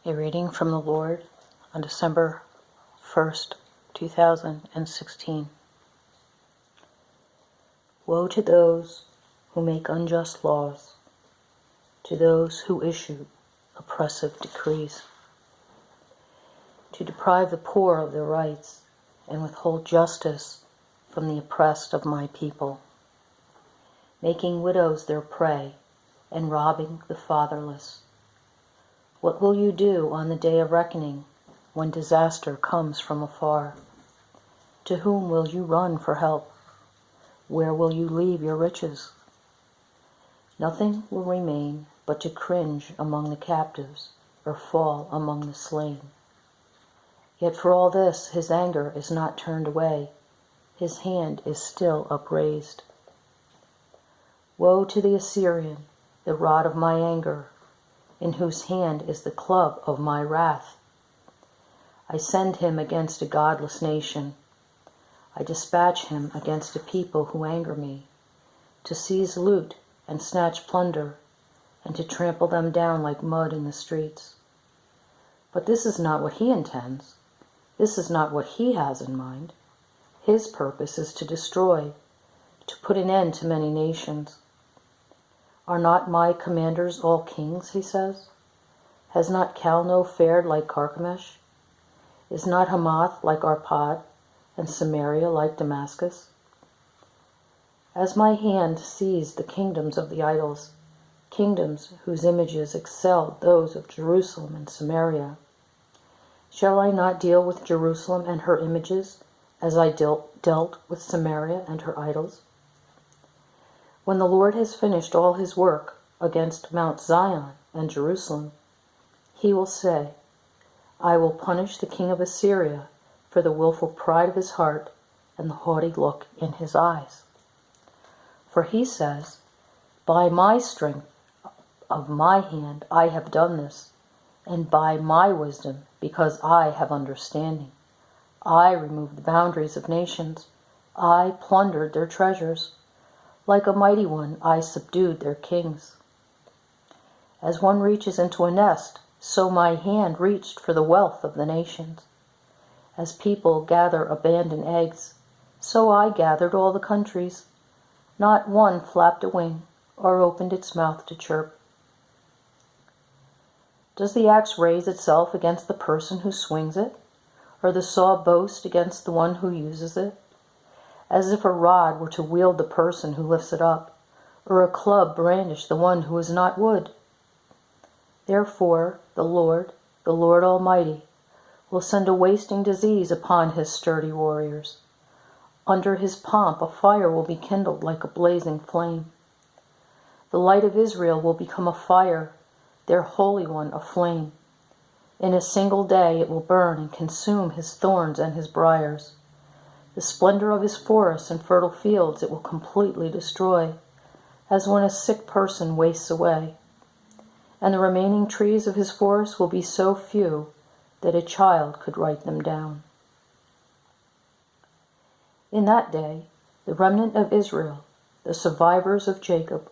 A reading from the Lord on December 1st, 2016. Woe to those who make unjust laws, to those who issue oppressive decrees, to deprive the poor of their rights and withhold justice from the oppressed of my people, making widows their prey and robbing the fatherless. What will you do on the day of reckoning, when disaster comes from afar? To whom will you run for help? Where will you leave your riches? Nothing will remain but to cringe among the captives or fall among the slain. Yet for all this his anger is not turned away, his hand is still upraised. Woe to the Assyrian, the rod of my anger, in whose hand is the club of my wrath. I send him against a godless nation. I dispatch him against a people who anger me, to seize loot and snatch plunder, and to trample them down like mud in the streets. But this is not what he intends. This is not what he has in mind. His purpose is to destroy, to put an end to many nations. Are not my commanders all kings, he says? Has not Calno fared like Carchemish? Is not Hamath like Arpad, and Samaria like Damascus? As my hand seized the kingdoms of the idols, kingdoms whose images excelled those of Jerusalem and Samaria, shall I not deal with Jerusalem and her images as I dealt with Samaria and her idols? When the Lord has finished all his work against Mount Zion and Jerusalem, he will say, I will punish the king of Assyria for the willful pride of his heart and the haughty look in his eyes. For he says, by my strength of my hand I have done this, and by my wisdom, because I have understanding. I removed the boundaries of nations. I plundered their treasures. Like a mighty one, I subdued their kings. As one reaches into a nest, so my hand reached for the wealth of the nations. As people gather abandoned eggs, so I gathered all the countries. Not one flapped a wing or opened its mouth to chirp. Does the axe raise itself against the person who swings it, or the saw boast against the one who uses it? As if a rod were to wield the person who lifts it up, or a club brandish the one who is not wood. Therefore, the Lord Almighty, will send a wasting disease upon his sturdy warriors. Under his pomp, a fire will be kindled like a blazing flame. The light of Israel will become a fire, their Holy One a flame. In a single day it will burn and consume his thorns and his briars. The splendor of his forests and fertile fields it will completely destroy, as when a sick person wastes away. And the remaining trees of his forest will be so few that a child could write them down. In that day, the remnant of Israel, the survivors of Jacob,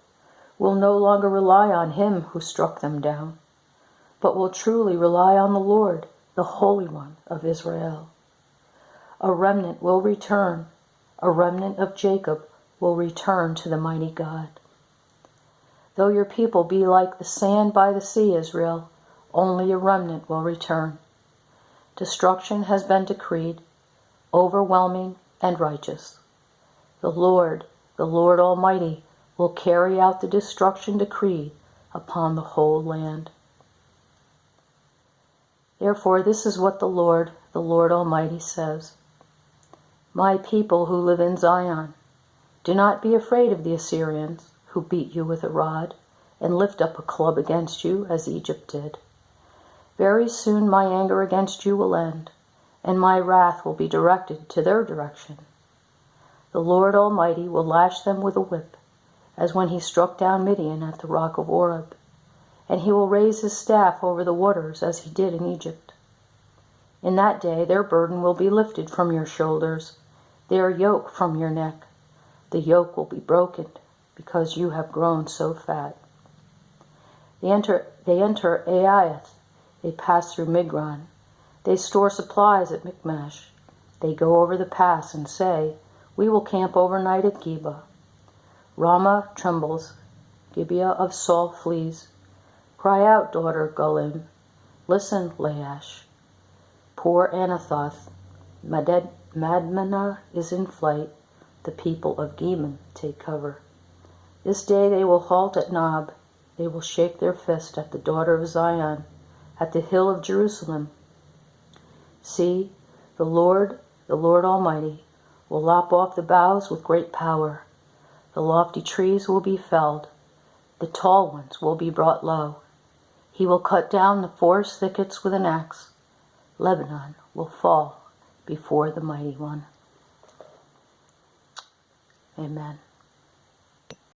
will no longer rely on him who struck them down, but will truly rely on the Lord, the Holy One of Israel. A remnant will return, a remnant of Jacob will return to the mighty God. Though your people be like the sand by the sea, Israel, only a remnant will return. Destruction has been decreed, overwhelming and righteous. The Lord Almighty, will carry out the destruction decreed upon the whole land. Therefore, this is what the Lord Almighty says. My people who live in Zion, do not be afraid of the Assyrians who beat you with a rod and lift up a club against you as Egypt did. Very soon my anger against you will end, and my wrath will be directed to their direction. The Lord Almighty will lash them with a whip, as when he struck down Midian at the rock of Oreb, and he will raise his staff over the waters as he did in Egypt. In that day their burden will be lifted from your shoulders, their yoke from your neck. The yoke will be broken, because you have grown so fat. They enter Aiath They pass through Migron. They store supplies at Michmash. They go over the pass and say, "We will camp overnight at Geba." Ramah trembles. Gibeah of Saul flees. Cry out, daughter Gulim. Listen, Laish. Poor Anathoth. Madmenah is in flight. The people of Geman take cover. This day they will halt at Nob. They will shake their fist at the daughter of Zion, at the hill of Jerusalem. See, the Lord Almighty, will lop off the boughs with great power. The lofty trees will be felled. The tall ones will be brought low. He will cut down the forest thickets with an axe. Lebanon will fall before the Mighty One. Amen.